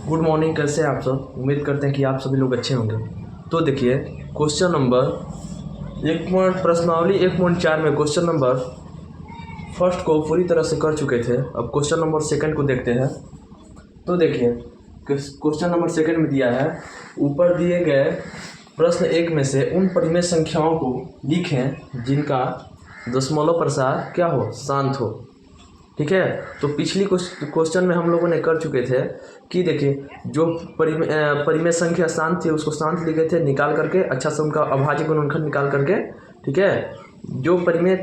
Good morning. कैसे हैं आप सब? उम्मीद करते हैं कि आप सभी लोग अच्छे होंगे। तो देखिए क्वेश्चन नंबर 1 प्रश्नावली 1.4 में क्वेश्चन नंबर फर्स्ट को पूरी तरह से कर चुके थे। अब क्वेश्चन नंबर सेकंड को देखते हैं। तो देखिए क्वेश्चन नंबर सेकंड में दिया है, ऊपर दिए गए प्रश्न 1 में से उन परिमेय संख्याओं को लिखें जिनका दशमलव प्रसार क्या हो, शांत हो। ठीक है, तो पिछली क्वेश्चन में हम लोगों ने कर चुके थे कि देखिए जो परिमेय संख्या शांत थी उसको शांत लिखे थे निकाल करके, अच्छा से उनका अभाज्य गुणनखंड निकाल करके। ठीक है, जो परिमेय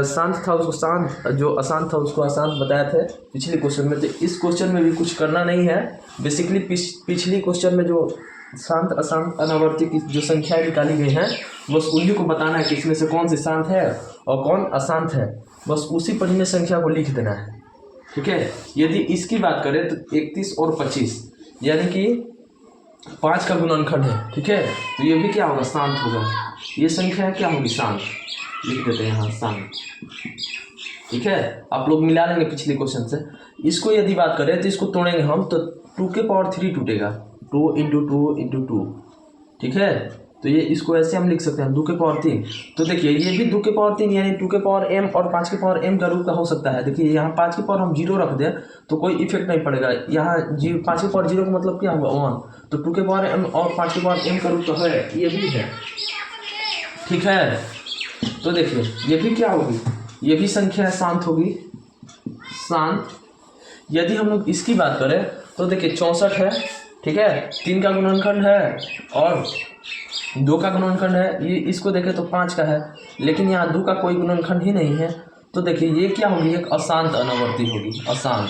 शांत था उसको शांत, जो अशांत था उसको अशांत बताया थे पिछले क्वेश्चन में। तो इस क्वेश्चन में भी कुछ करना नहीं है। बेसिकली पिछली क्वेश्चन में जो शांत अशांत अनावर्ती की जो संख्याएं निकाली गई हैं बस उन्हीं को बताना है कि इसमें से कौन सी शांत है और कौन अशांत है। बस उसी परिमेय संख्या को लिख देना है। ठीक है, यदि इसकी बात करें तो 31 और 25 यानी कि 5 का गुणनखंड है। ठीक है, तो ये भी क्या होगा, शांत होगा। ये संख्या क्या होगी, शांत। लिख देते हैं यहाँ शांत। ठीक है, आप लोग मिला लेंगे पिछले क्वेश्चन से। इसको यदि बात करें तो इसको तोड़ेंगे हम तो 2 के पावर 3 टूटेगा, 2 इंटू 2 इंटू 2। ठीक है, तो ये इसको ऐसे हम लिख सकते हैं 2 के पावर 3। तो देखिए ये भी 2 के पावर 3 यानी 2 के पावर m और 5 के पावर m का रूप का हो सकता है। देखिए यहाँ 5 के पावर हम 0 रख दें तो कोई इफेक्ट नहीं पड़ेगा। यहाँ 5 के पावर 0 का मतलब क्या होगा, 1। तो 2 के पावर m और 5 के पावर m का रूप तो है, ये भी है। ठीक है, तो देखिए ये भी क्या होगी, ये भी संख्या शांत होगी, शांत। यदि हम लोग इसकी बात करें तो देखिए 64 है। ठीक है, 3 का गुणनखंड है और 2 का गुणनखंड है। ये इसको देखें तो 5 का है, लेकिन यहाँ 2 का कोई गुणनखंड ही नहीं है। तो देखिए ये क्या होगी, एक अशांत अनावर्ती होगी, अशांत।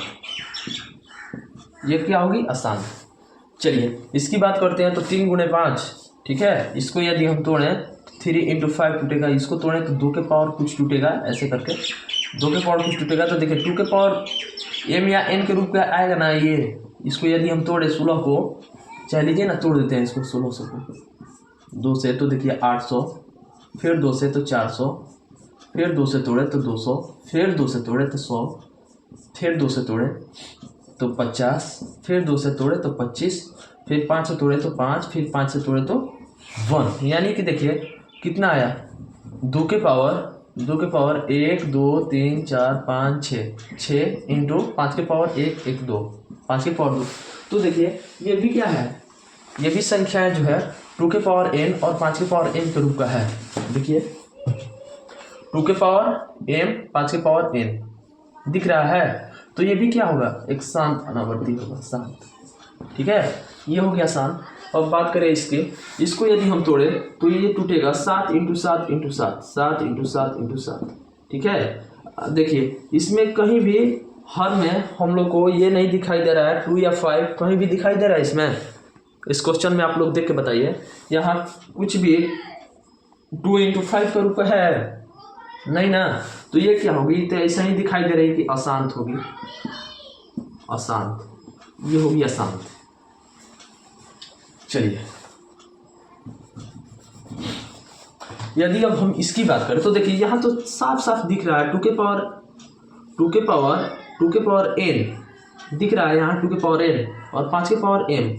ये क्या होगी, अशांत। चलिए इसकी बात करते हैं तो 3 गुणे 5। ठीक है, इसको यदि हम तोड़ें 3 इंटू 5 टूटेगा। इसको तोड़ें तो 2 के पावर कुछ टूटेगा, ऐसे करके 2 के पावर कुछ टूटेगा। तो देखिए 2 के पावर m या n के रूप का आएगा ना ये। इसको यदि हम तोड़े 16 को, चाहे लीजिए ना, तोड़ देते हैं इसको 1600 को 2 से। तो देखिए 800, फिर 2 से तो 400, फिर 2 से तोड़े तो 200, फिर 2 से तोड़े तो 100, फिर 2 से तोड़े तो 50, फिर 2 से तोड़े तो 25, फिर 5 से तोड़े तो 5, फिर 5 से तोड़े तो 1। यानी कि देखिए कितना आया, 2 के पावर 1 2 3 4 5 6 इंटू 5 के पावर 1 1 2 5 के पावर 2। तो देखिए ये भी क्या है, ये भी संख्याएं जो है 2 के पावर n और 5 के पावर m के रूप का है। देखिए 2 के पावर m 5 के पावर n दिख रहा है। तो ये भी क्या होगा, एक शांत अनावर्ती होगा, शांत। ठीक है, ये हो गया शांत। अब बात करें इसको यदि हम तोड़े तो ये टूटेगा 7 इंटू 7 इंटू 7, 7 इंटू 7 इंटू 7। ठीक है, देखिए इसमें कहीं भी हर में हम लोग को ये नहीं दिखाई दे रहा है 2 या 5, कहीं भी दिखाई दे रहा है इसमें। इस क्वेश्चन में आप लोग देख के बताइए, यहाँ कुछ भी 2 इंटू 5 का रूप है नहीं ना। तो ये क्या होगी, तो ऐसा ही दिखाई दे रही है कि अशांत होगी, अशांत। ये होगी अशांत। चलिए यदि अब हम इसकी बात करें तो देखिए यहाँ तो साफ साफ दिख रहा है 2 के पावर n दिख रहा है, यहाँ 2 के पावर n और 5 के पावर m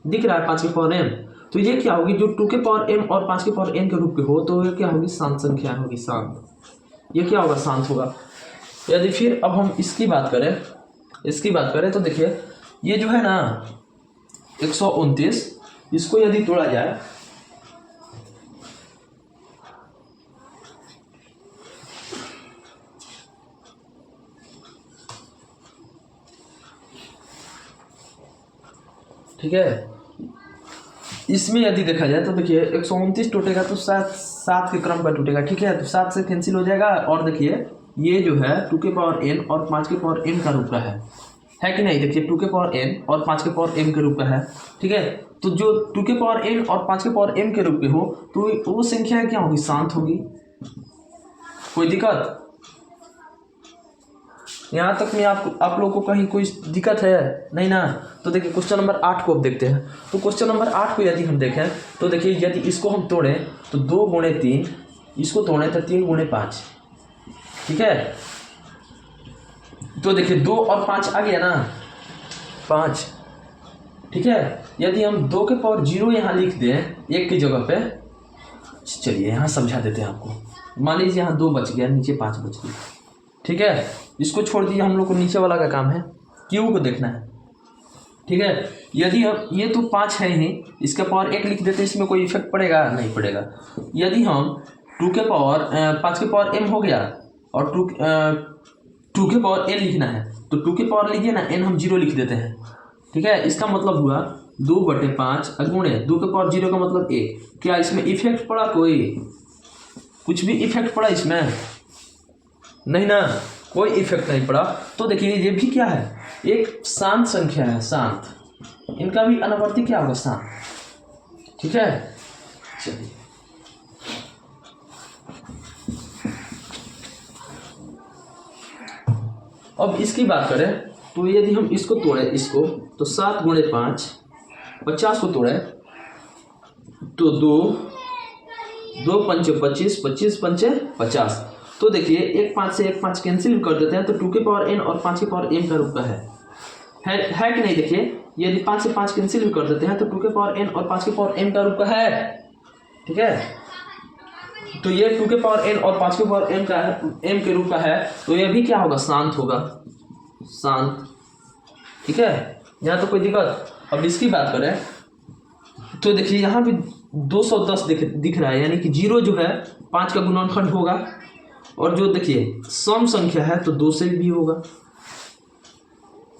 दिख रहा है, 5 के पावर m। तो ये क्या होगी, जो 2 के पावर m और 5 के पावर n के रूप के हो तो ये क्या होगी, शांत संख्या होगी, शांत। ये क्या होगा, शांत होगा। यदि फिर अब हम इसकी बात करें तो देखिए ये जो है ना 129, इसको यदि तोड़ा जाए ठीक है, इसमें यदि देखा जाए तो देखिए 129 टूटेगा तो 7 के क्रम पर टूटेगा। ठीक है, तो 7 से कैंसिल हो जाएगा। और देखिए ये जो है 2 के पावर n और 5 के पावर m का रूप का है कि नहीं। देखिए 2 के पावर n और 5 के पावर m के रूप का है। ठीक है, तो जो 2 के पावर n और 5 के पावर m के रूप के हो तो वो संख्या क्या होगी, शांत होगी। कोई दिक्कत यहाँ तक में आप लोग को कहीं कोई दिक्कत है नहीं ना। तो देखिए क्वेश्चन नंबर 8 को अब देखते हैं। तो क्वेश्चन नंबर 8 को यदि हम देखें तो देखिए यदि इसको हम तोड़ें तो 2 गुणे 3, इसको तोड़ें तो 3 गुणे 5। ठीक है, तो देखिए 2 और 5 आ गया ना, 5 ठीक है। यदि हम 2 के पावर 0 यहाँ लिख दें 1 की जगह पे, चलिए यहाँ समझा देते हैं आपको। मान लीजिए यहाँ 2 बच गया, नीचे 5 बच गया, ठीक है। इसको छोड़ दीजिए, हम लोग को नीचे वाला का काम है, क्यू को देखना है, ठीक है। यदि हम ये तो 5 है ही, इसका पावर 1 लिख देते, इसमें कोई इफेक्ट पड़ेगा? नहीं पड़ेगा। यदि हम 2 के पावर 5 के पावर m हो गया और 2 के पावर n लिखना है, तो 2 के पावर लिखिए ना, n हम 0 लिख देते हैं, ठीक है। इसका मतलब हुआ 2/5 अगुणे 2 के पावर 0 का मतलब 1। क्या इसमें इफेक्ट पड़ा? कोई कुछ भी इफेक्ट पड़ा इसमें? नहीं ना, कोई इफेक्ट नहीं पड़ा। तो देखिए ये भी क्या है, एक शांत संख्या है, शांत। इनका भी अनुवर्ती क्या होगा? शांत, ठीक है। चलिए अब इसकी बात करें तो यदि हम इसको तोड़े, इसको, तो 7 गुणे 5 50 को तोड़े तो 2 पंचे 25, 25 पंचे 50। तो देखिए 1 5 से 1 5 कैंसिल कर देते हैं, तो 2 के पावर n और 5 के पावर m का रूप का है कि नहीं? देखिए यदि 5 से 5 कैंसिल भी कर देते हैं तो 2 के पावर n और 5 के पावर m का रूप का है, ठीक है। तो ये 2 के पावर n और 5 के पावर m का m के रूप का है, तो ये भी क्या होगा? शांत होगा, शांत, ठीक है। यहाँ तो कोई दिक्कत। अब इसकी बात करें तो देखिए यहाँ भी 210 दिख रहा है, यानी कि 0 जो है 5 का गुणनखंड होगा, और जो देखिए सम संख्या है तो 2 से भी होगा।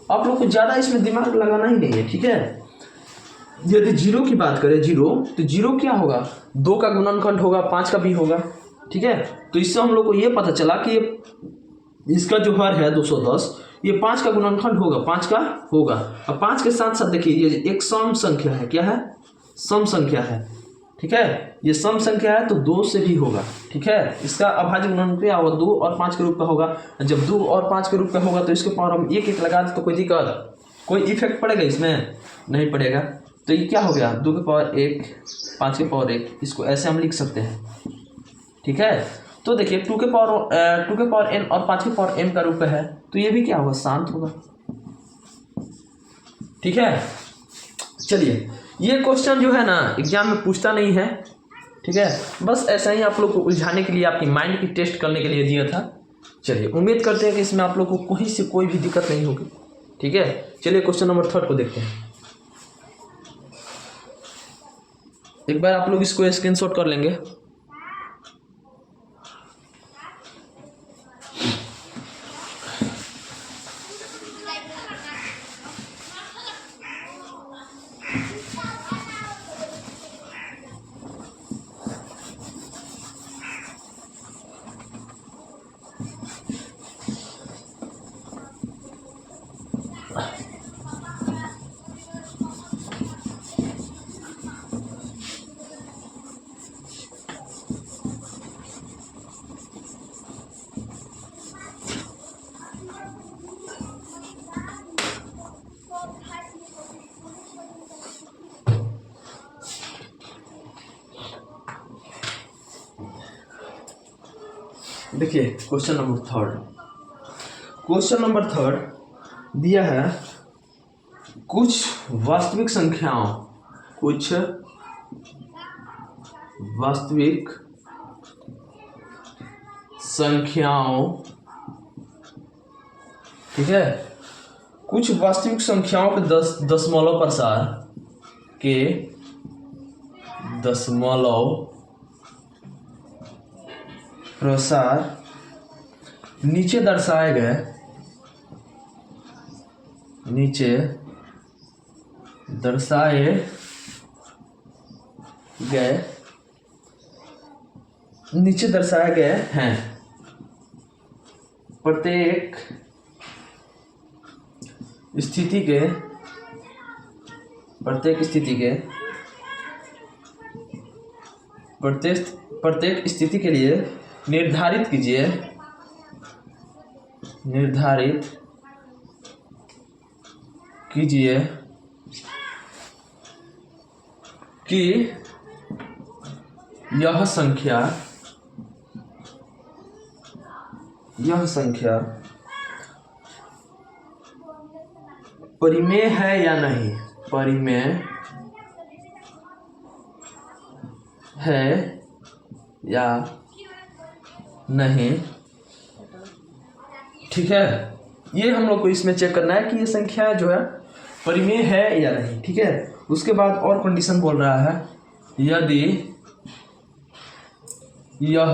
आप लोग को ज़्यादा इसमें दिमाग लगाना ही नहीं है, ठीक है। यदि 0 की बात करें, 0 तो 0 क्या होगा? 2 का गुणनखंड होगा, 5 का भी होगा, ठीक है। तो इससे हम लोग को ये पता चला कि इसका जो हर है 210, ये 5 का गुणनखंड होगा, 5 का होगा। अब 5 के साथ साथ देखिए ये एक सम संख्या है। क्या है? सम संख्या है, ठीक है। ये सम संख्या है तो 2 से भी होगा, ठीक है। इसका अभाज्य गुणनखंड क्या होगा? 2 और 5 के रूप का होगा। जब 2 और 5 के रूप का होगा तो इसके पावर हम 1 लगा दे तो कोई दिक्कत, कोई इफेक्ट पड़ेगा इसमें? नहीं पड़ेगा। तो ये क्या हो गया? 2 के पावर 1 5 के पावर 1, इसको ऐसे हम लिख सकते हैं, ठीक है। तो देखिए 2 के पावर n और 5 के पावर m का रूप है, तो ये भी क्या होगा? शांत होगा, ठीक है। चलिए ये क्वेश्चन जो है ना एग्जाम में पूछता नहीं है, ठीक है। बस ऐसा ही आप लोग को उलझाने के लिए, आपकी माइंड की टेस्ट करने के लिए दिया था। चलिए उम्मीद करते हैं कि इसमें आप लोग को कहीं से कोई भी दिक्कत नहीं होगी, ठीक है। चलिए क्वेश्चन नंबर 3 को देखते हैं। एक बार आप लोग इसको स्क्रीनशॉट कर लेंगे। देखिए क्वेश्चन नंबर 3। क्वेश्चन नंबर 3 दिया है कुछ वास्तविक संख्याओं, ठीक है। कुछ वास्तविक संख्याओं के दशमलव प्रसार नीचे दर्शाए गए हैं। प्रत्येक स्थिति के लिए निर्धारित कीजिए कि यह संख्या परिमेय है या नहीं। परिमेय है या नहीं। ठीक है, ये हम लोग को इसमें चेक करना है कि ये संख्या जो है परिमेय है या नहीं। ठीक है, उसके बाद और कंडीशन बोल रहा है, यदि यह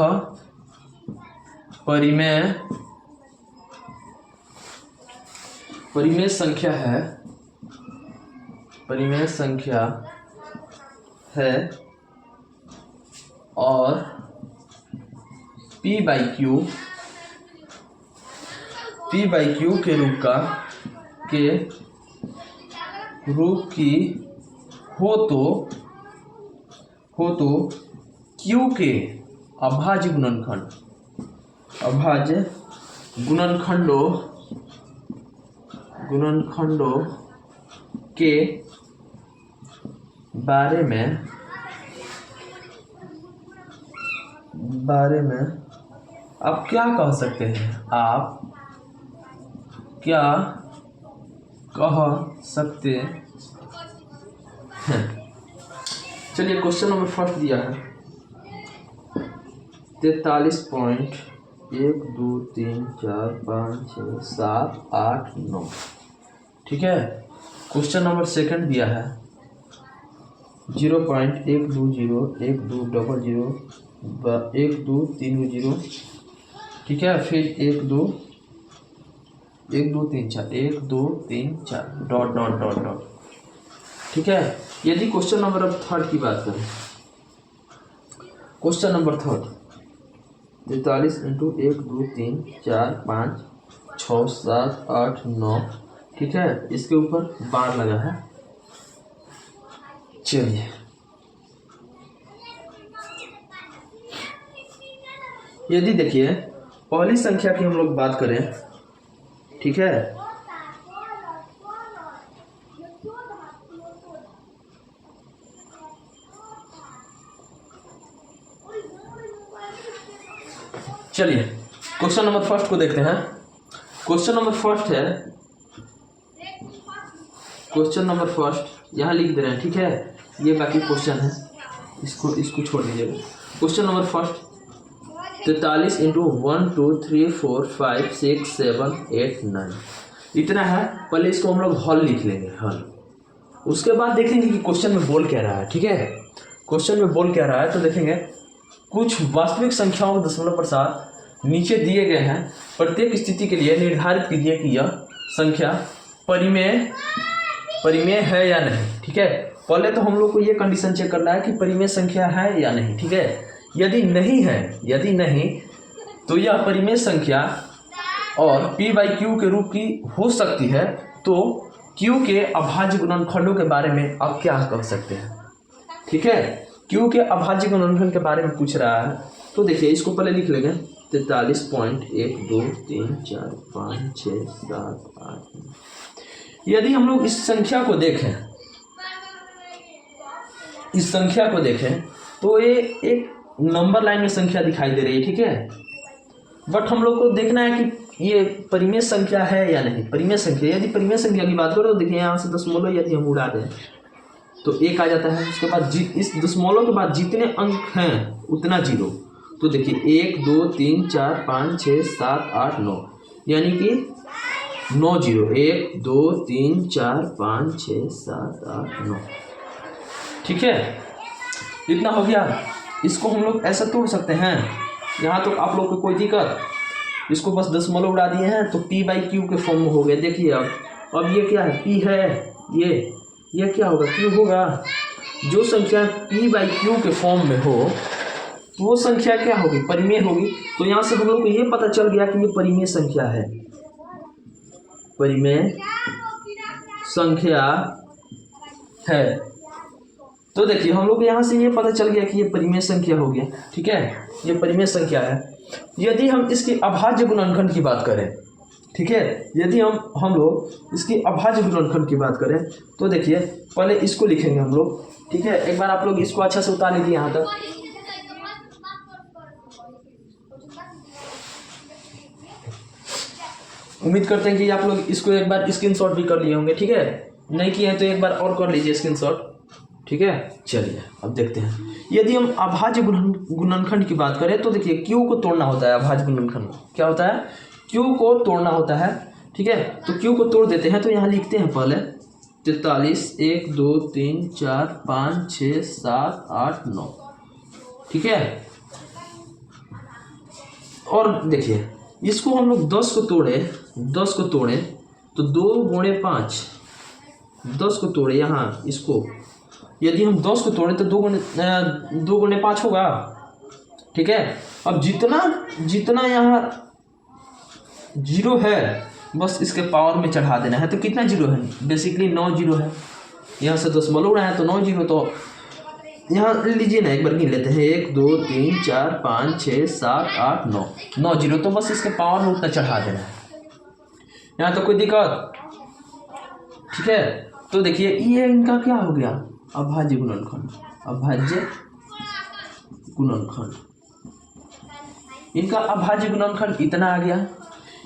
परिमेय संख्या है और P बाई Q के रूप की हो तो Q के अभाज्य गुणनखंडों के बारे में आप क्या कह सकते हैं? आप क्या कह सकते हैं? चलिए, क्वेश्चन नंबर फर्स्ट दिया है 43.123456789। ठीक है, क्वेश्चन नंबर सेकंड दिया है 0.1201201230। ठीक है, फिर 1 2 3 4 डॉट। ठीक है, यदि क्वेश्चन नंबर अब थर्ड की बात करें, क्वेश्चन नंबर थर्ड 43 × 1 2 3 4 5 6 7 8 9। ठीक है, इसके ऊपर बार लगा है। चलिए, यदि देखिए पहली संख्या की हम लोग बात करें, ठीक है, चलिए क्वेश्चन नंबर फर्स्ट को देखते हैं। क्वेश्चन नंबर फर्स्ट है, क्वेश्चन नंबर फर्स्ट यहाँ लिख दे रहे हैं। ठीक है, ये बाकी क्वेश्चन है, इसको छोड़ दीजिएगा। क्वेश्चन नंबर फर्स्ट 43 × 1 2 3 4 5 6 7 8 9 इतना है। पहले इसको हम लोग हल लिख लेंगे, हल। उसके बाद देखेंगे कि क्वेश्चन में बोल क्या रहा है। ठीक है, क्वेश्चन में बोल क्या रहा है तो देखेंगे कुछ वास्तविक संख्याओं के दशमलव प्रसार नीचे दिए गए हैं। प्रत्येक स्थिति के लिए निर्धारित कीजिए कि यह संख्या परिमेय है या नहीं। ठीक है, पहले तो हम लोग को ये कंडीशन चेक करना है कि परिमेय संख्या है या नहीं। ठीक है, यदि नहीं तो यह परिमेय संख्या और P बाई Q के रूप की हो सकती है। तो Q के अभाज्य गुणनखंडों के बारे में आप क्या कह सकते हैं? ठीक है, Q के अभाज्य गुणनखंड के बारे में पूछ रहा है। तो देखिए, इसको पहले लिख लेंगे 43.1 2 3 4 5 6 7 8 9। यदि हम लोग इस संख्या को देखें तो ये एक नंबर लाइन में संख्या दिखाई दे रही है। ठीक है, बट हम लोग को देखना है कि ये परिमेय संख्या है या नहीं। परिमेय संख्या, यदि परिमेय संख्या की बात करो तो देखिए यहाँ से दशमलव यदि हम उड़ा दें तो 1 आ जाता है। उसके बाद इस दशमलव के बाद जितने अंक हैं उतना जीरो। तो देखिए 1 2 3 4 5 6 7 8 9 यानी कि 9 जीरो। 1 2 3 4 5 6 7 8 9। ठीक है, इतना हो गया। इसको हम लोग ऐसा तोड़ सकते हैं। यहाँ तो आप लोग को कोई दिक्कत, इसको बस दशमलव उड़ा दिए हैं तो P बाई Q के फॉर्म में हो गया। देखिए अब ये क्या है? P है, ये क्या होगा? Q होगा। जो संख्या P बाई Q के फॉर्म में हो तो वो संख्या क्या होगी? परिमेय होगी। तो यहाँ से हम लोग को ये पता चल गया कि ये परिमेय संख्या है, परिमेय संख्या है। तो देखिए हम लोग यहाँ से ये पता चल गया कि ये परिमेय संख्या हो गया। ठीक है, ये परिमेय संख्या है। यदि हम इसके अभाज्य गुणनखंड की बात करें, ठीक है, यदि हम लोग इसकी अभाज्य गुणनखंड की बात करें तो देखिए पहले इसको लिखेंगे हम लोग। ठीक है, एक बार आप लोग इसको अच्छा से उतार लीजिए यहाँ तक। उम्मीद करते हैं कि आप लोग इसको एक बार स्क्रीनशॉट भी कर लिए होंगे। ठीक है, नहीं किए हैं तो एक बार और कर लीजिए स्क्रीनशॉट, ठीक है। चलिए अब देखते हैं, यदि हम अभाज्य गुणनखंड की बात करें तो देखिए क्यू को तोड़ना होता है। अभाज्य गुणनखंड क्या होता है, क्यू को तोड़ना होता है, ठीक है। तो क्यू को तोड़ देते हैं, तो यहाँ लिखते हैं पहले 43, 1 2 3 4 5 6 7 8 9, ठीक है। और देखिए इसको हम लोग 10 को तोड़े तो 2 गुणे 5, 10 को तोड़े यहाँ इसको, यदि हम 10 को तोड़े तो 2 गुणे 5 होगा, ठीक है। अब जितना यहाँ जीरो है बस इसके पावर में चढ़ा देना है। तो कितना जीरो है, बेसिकली 9 जीरो है। यहाँ से 10 बोलो रहा है तो 9 जीरो, तो यहाँ लीजिए ना, एक बार गिन लेते हैं, 1 2 3 4 5 6 7 8 9, 9 जीरो। तो बस इसके पावर में उतना चढ़ा देना है, यहाँ तो कोई दिक्कत, ठीक है। तो देखिए ये इनका क्या हो गया, अभाज्य गुणनखंड, अभाज्य गुणनखंड, इनका अभाज्य गुणनखंड इतना आ गया।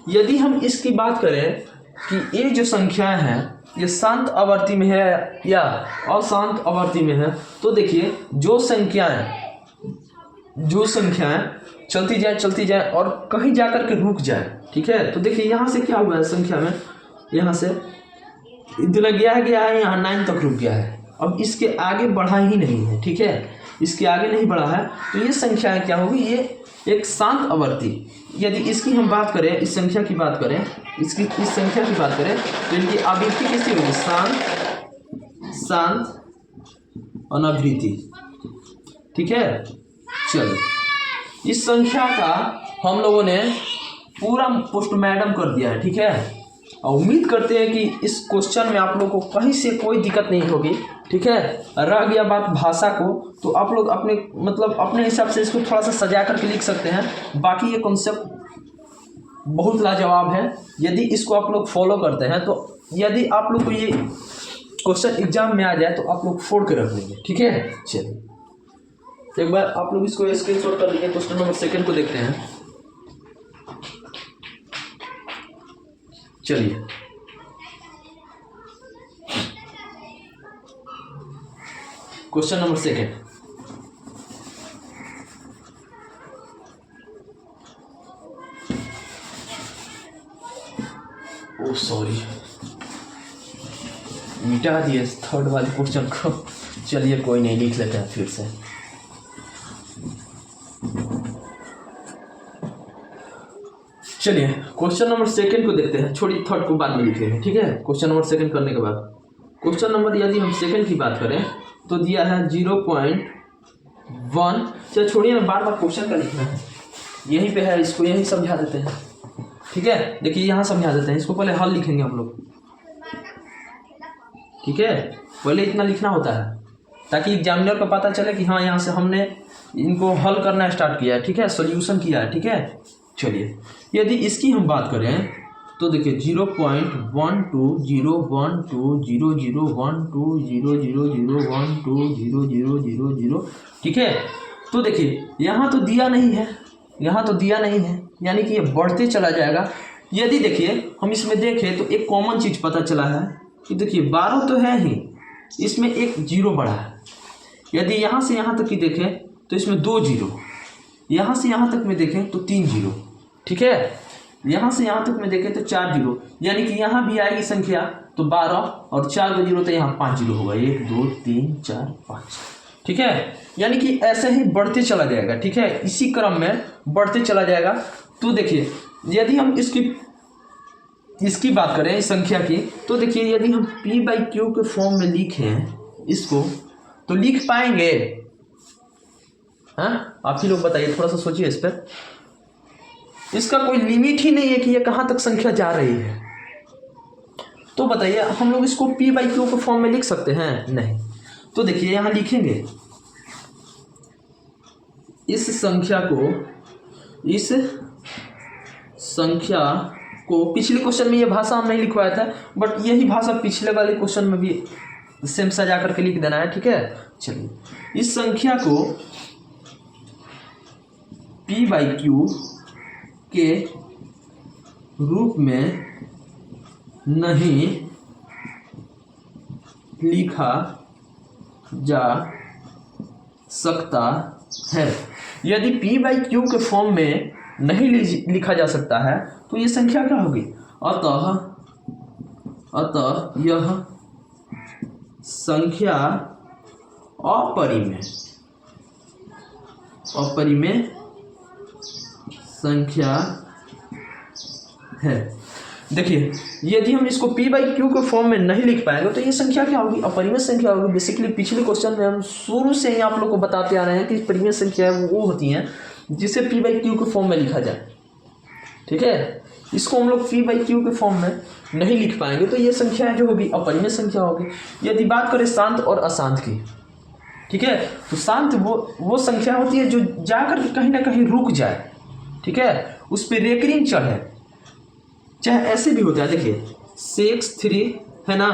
यदि हम इसकी बात करें कि ये जो संख्या है ये शांत आवर्ती में है या अशांत आवर्ती में है, तो देखिए जो संख्याएं चलती जाए और कहीं जाकर के रुक जाए, ठीक है। तो देखिए यहाँ से क्या हुआ है, संख्या में यहाँ से इतना गया है, यहाँ 9 तक रुक गया है। अब इसके आगे बढ़ा ही नहीं है, ठीक है, इसके आगे नहीं बढ़ा है। तो ये संख्याएं क्या होगी, ये एक शांत आवर्ती। यदि इसकी हम बात करें, इस संख्या की बात करें, इस संख्या की बात करें तो इनकी आवृत्ति कैसी होगी, शांत अनावृत्ति, ठीक है। चलो इस संख्या का हम लोगों ने पूरा पोस्टमार्टम कर दिया है, ठीक है। और उम्मीद करते हैं कि इस क्वेश्चन में आप लोगों को कहीं से कोई दिक्कत नहीं होगी, ठीक है। रह गया बात भाषा को, तो आप लोग अपने हिसाब से इसको थोड़ा सा सजा करके लिख सकते हैं। बाकी ये कॉन्सेप्ट बहुत लाजवाब है, यदि इसको आप लोग फॉलो करते हैं तो यदि आप लोग को ये क्वेश्चन एग्जाम में आ जाए तो आप लोग फोड़ के रख लेंगे, ठीक है। चलिए एक बार आप लोग इसको स्क्रीनशॉट कर लीजिए, क्वेश्चन नंबर 2 को देखते हैं। चलिए क्वेश्चन नंबर 2, ओ सॉरी मिटा दिए थर्ड वाले क्वेश्चन को। चलिए कोई नहीं, लिख लेते हैं फिर से। चलिए क्वेश्चन नंबर 2 को देखते हैं, छोड़िए थर्ड को बाद में लिख लेंगे, ठीक है। क्वेश्चन नंबर 2 करने के बाद क्वेश्चन नंबर यदि हम 2 की बात करें तो दिया है 0.1। चलिए छोड़िए ना, बार बार क्वेश्चन का लिखना है, यहीं पे है, इसको यहीं समझा देते हैं, ठीक है। देखिए यहाँ समझा देते हैं, इसको पहले हल लिखेंगे हम लोग, ठीक है। पहले इतना लिखना होता है ताकि एग्जामिनर को पता चले कि हाँ यहाँ से हमने इनको हल करना स्टार्ट किया है, ठीक है, सॉल्यूशन किया है, ठीक है। चलिए यदि इसकी हम बात करें तो देखिए 0.120120012000120000, ठीक है। तो देखिए यहाँ तो दिया नहीं है, यानी कि ये बढ़ते चला जाएगा। यदि देखिए हम इसमें देखें तो एक कॉमन चीज़ पता चला है कि देखिए 12 तो है ही, इसमें एक जीरो बढ़ा है। यदि यहाँ से यहाँ तक की देखें तो इसमें 2 जीरो, यहाँ से यहाँ तक में देखें तो 3 जीरो, ठीक है। यहाँ से यहाँ तक में देखें तो 4 जीरो, यानी कि यहाँ भी आएगी संख्या तो 12 और 4 को जीरो तो यहाँ 5 जीरो होगा, 1 2 3 4 5, ठीक है। यानी कि ऐसे ही बढ़ते चला जाएगा, ठीक है, इसी क्रम में बढ़ते चला जाएगा। तो देखिए यदि हम इसकी बात करें इस संख्या की, तो देखिए यदि हम P/Q के फॉर्म में लिखें इसको तो लिख पाएंगे? हाँ आप ही लोग बताइए, थोड़ा सा सोचिए इस पर। इसका कोई लिमिट ही नहीं है कि ये कहाँ तक संख्या जा रही है। तो बताइए हम लोग इसको P/Q के फॉर्म में लिख सकते हैं? नहीं। तो देखिए यहाँ लिखेंगे इस संख्या को पिछले क्वेश्चन में ये भाषा हम नहीं लिखवाया था, बट यही भाषा पिछले वाले क्वेश्चन में भी सेम सजा करके लिख देना है, ठीक है। चलिए इस संख्या को P/Q के रूप में नहीं लिखा जा सकता है। यदि p बाई क्यू के फॉर्म में नहीं लिखा जा सकता है तो ये संख्या क्या होगी? अतः यह संख्या अपरिमेय संख्या है। देखिए, यदि हम इसको p बाई क्यू के फॉर्म में नहीं लिख पाएंगे तो ये संख्या क्या होगी? अपरिमेय संख्या होगी। बेसिकली पिछले क्वेश्चन में हम शुरू से ही आप लोग को बताते आ रहे हैं कि परिमेय संख्या वो होती हैं जिसे p बाई क्यू के फॉर्म में लिखा जाए। ठीक है, इसको हम लोग p बाई क्यू के फॉर्म में नहीं लिख पाएंगे तो ये संख्या जो होगी अपरिमेय संख्या होगी। यदि बात करें शांत और अशांत की, ठीक है, तो शांत वो संख्या होती है जो जाकर कहीं ना कहीं रुक जाए, ठीक है, उस पर रेकरिंग चढ़े। चाहे ऐसे भी होता है, देखिए 6 3 है ना,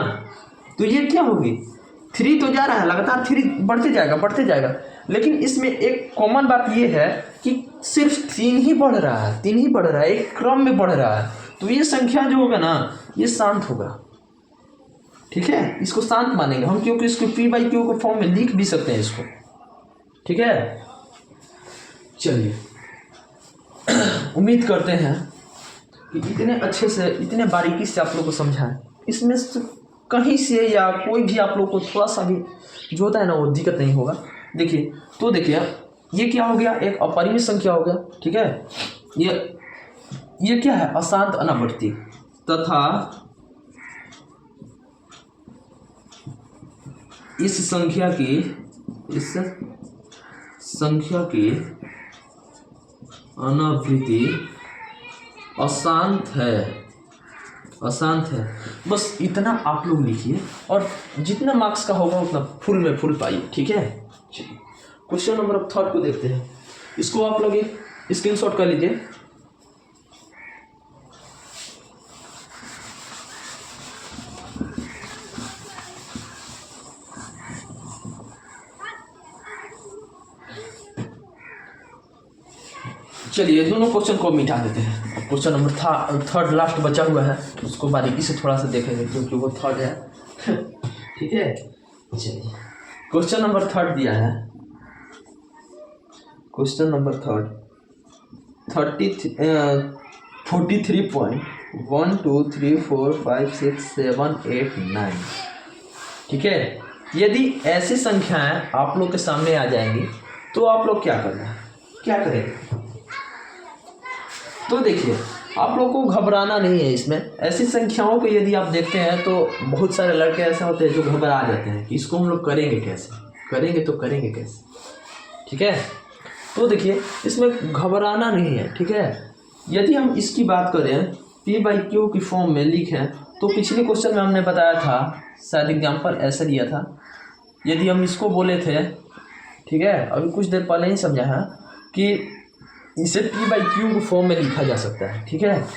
तो ये क्या होगी? 3 तो जा रहा है, लगातार 3 बढ़ते जाएगा, लेकिन इसमें एक कॉमन बात ये है कि सिर्फ 3 ही बढ़ रहा है, एक क्रम में बढ़ रहा है। तो ये संख्या जो होगा ना, ये शांत होगा। ठीक है, इसको शांत मानेंगे हम, क्योंकि इसको p बाई क्यू के फॉर्म में लिख भी सकते हैं इसको। ठीक है, चलिए उम्मीद करते हैं कि इतने अच्छे से, इतने बारीकी से आप लोग को समझाएं। इसमें से कहीं से या कोई भी आप लोग को थोड़ा सा भी जो होता है ना वो दिक्कत नहीं होगा। देखिए, तो देखिए ये क्या हो गया? एक अपरिमेय संख्या हो गया। ठीक है, ये क्या है? अशांत अनावर्ती तथा इस संख्या की अनावृत्ति अशांत है। बस इतना आप लोग लिखिए और जितना मार्क्स का होगा उतना फुल में फुल पाइए। ठीक है, चलिए क्वेश्चन नंबर 3 को देखते हैं। इसको आप लोग एक स्क्रीनशॉट कर लीजिए। चलिए दोनों क्वेश्चन को मिटा देते हैं। क्वेश्चन नंबर 3 लास्ट बचा हुआ है, उसको बारीकी से थोड़ा सा देखेंगे क्योंकि वो 3 है। ठीक है, चलिए क्वेश्चन नंबर 3 दिया है। Question number 43.123456789। ठीक है, यदि ऐसी संख्याएं आप लोग के सामने आ जाएंगी तो आप लोग क्या करेंगे? तो देखिए, आप लोगों को घबराना नहीं है इसमें। ऐसी संख्याओं को यदि आप देखते हैं तो बहुत सारे लड़के ऐसे होते हैं जो घबरा जाते हैं कि इसको हम लोग करेंगे कैसे। ठीक है, तो देखिए इसमें घबराना नहीं है। ठीक है, यदि हम इसकी बात करें p बाई क्यू की फॉर्म में लिखें तो पिछले क्वेश्चन में हमने बताया था, शायद एग्जाम्पल ऐसे दिया था। यदि हम इसको बोले थे, ठीक है, अभी कुछ देर पहले ही समझा है कि इसे p बाई क्यू के फॉर्म में लिखा जा सकता है। ठीक है,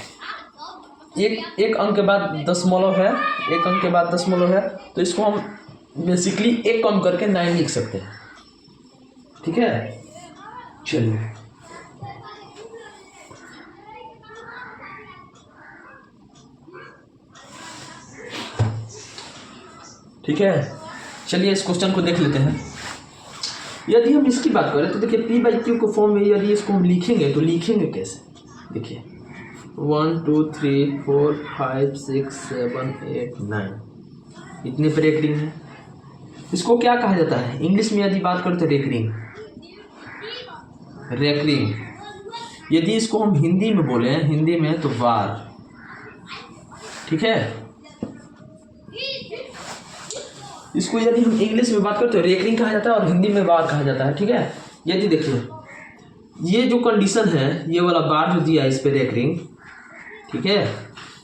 एक अंक के बाद दशमलव है, तो इसको हम बेसिकली एक कम करके 9 लिख सकते हैं। ठीक है, चलिए इस क्वेश्चन को देख लेते हैं। यदि हम इसकी बात करें तो देखिए p बाई क्यू के फॉर्म में यदि इसको हम लिखेंगे तो लिखेंगे कैसे? देखिए 1 2 3 4 5 6 7 8 9 इतने पर रेकरिंग है। इसको क्या कहा जाता है इंग्लिश में? यदि बात करें तो रेकरिंग। यदि इसको हम हिंदी में बोले, हिंदी में तो वार। ठीक है, इसको यदि हम इंग्लिश में बात करें तो रेकरिंग कहा जाता है और हिंदी में बार कहा जाता है। ठीक है, यदि देखिए ये जो कंडीशन है, ये वाला बार जो दिया है इस पे रेकरिंग, ठीक है,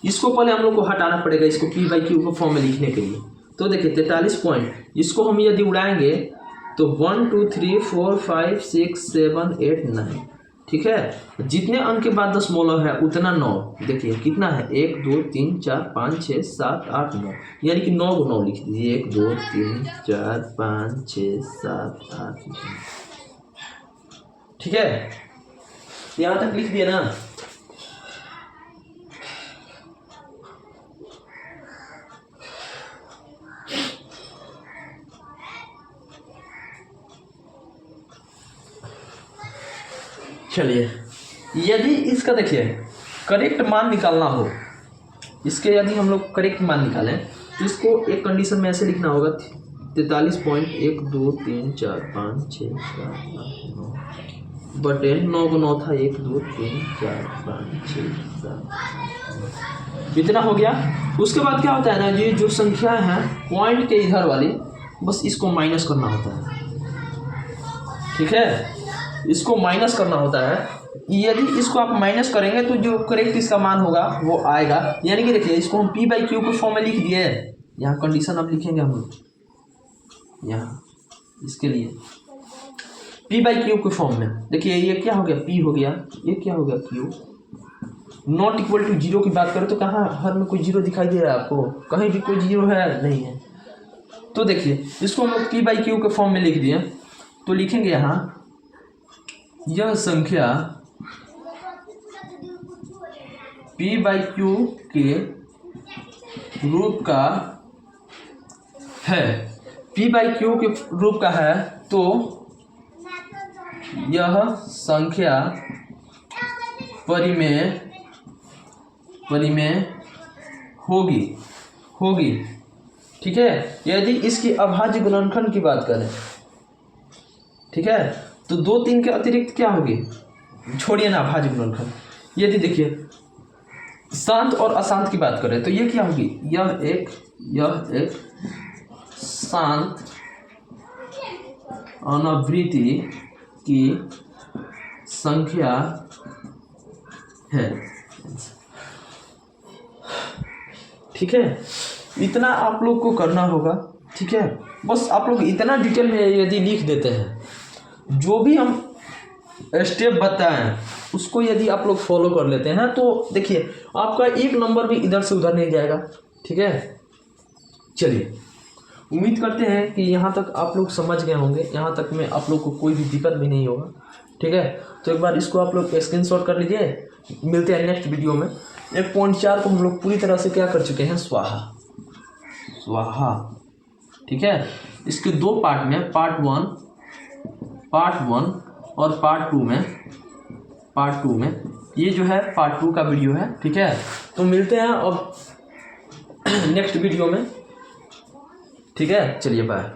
इसको पहले हम लोग को हटाना पड़ेगा इसको p बाई क्यू को फॉर्म में लिखने के लिए। तो देखिए 43 पॉइंट, इसको हम यदि उड़ाएंगे तो 1 2 3 4 5 6 7 8 9। ठीक है, जितने अंक के बाद दशमलव है उतना 9। देखिए कितना है, 1 2 3 4 5 6 7 8 9, यानी कि 9 को 9 लिख दीजिए। 1 2 3 4 5 6 7 8 9। ठीक है, यहाँ तक लिख दिया ना। चलिए, यदि इसका देखिए करेक्ट मान निकालना हो, इसके यदि हम लोग करेक्ट मान निकालें तो इसको एक कंडीशन में ऐसे लिखना होगा 43.1234567 बटे 9 को 9 था 1 2 3 4 5 6 7 इतना हो गया। उसके बाद क्या होता है ना, ये जो संख्या है पॉइंट के इधर वाली, बस इसको माइनस करना होता है। ठीक है, इसको माइनस करना होता है। यदि इसको आप माइनस करेंगे तो जो करेक्ट इसका मान होगा वो आएगा। यानी कि देखिए इसको हम p बाई क्यू के फॉर्म में लिख दिए। यहाँ कंडीशन अब लिखेंगे हम लोग, यहाँ इसके लिए p बाई क्यू के फॉर्म में। देखिए ये क्या हो गया, p हो गया, ये क्या हो गया q। Not equal to zero की बात करें तो कहाँ हर में कोई जीरो दिखाई दे रहा है आपको? कहीं भी कोई जीरो है नहीं है। तो देखिए इसको हम लोग p बाई क्यू के फॉर्म में लिख दिए। तो लिखेंगे यहाँ यह संख्या p बाई क्यू के रूप का है, p बाई क्यू के रूप का है, तो यह संख्या परिमेय होगी। ठीक है, यदि इसकी अभाज्य गुणनखंड की बात करें, ठीक है, तो 2 3 के अतिरिक्त क्या होगी, छोड़िए ना अभाज्य गुणनखंड। यदि देखिए शांत और अशांत की बात करें तो ये क्या होगी, यह एक शांत अनावृत्ति की संख्या है। ठीक है, इतना आप लोग को करना होगा। ठीक है, बस आप लोग इतना डिटेल में यदि लिख देते हैं, जो भी हम स्टेप बताएं उसको यदि आप लोग फॉलो कर लेते हैं तो देखिए आपका एक नंबर भी इधर से उधर नहीं जाएगा। ठीक है, चलिए उम्मीद करते हैं कि यहाँ तक आप लोग समझ गए होंगे। यहाँ तक में आप लोग को कोई भी दिक्कत भी नहीं होगा। ठीक है, तो एक बार इसको आप लोग स्क्रीनशॉट कर लीजिए। मिलते हैं नेक्स्ट वीडियो में। 1.4 को हम लोग पूरी तरह से क्या कर चुके हैं, स्वाहा। ठीक है, इसके 2 पार्ट में, पार्ट 1 और पार्ट 2 में ये जो है पार्ट 2 का वीडियो है। ठीक है, तो मिलते हैं अब नेक्स्ट वीडियो में। ठीक है, चलिए बाय।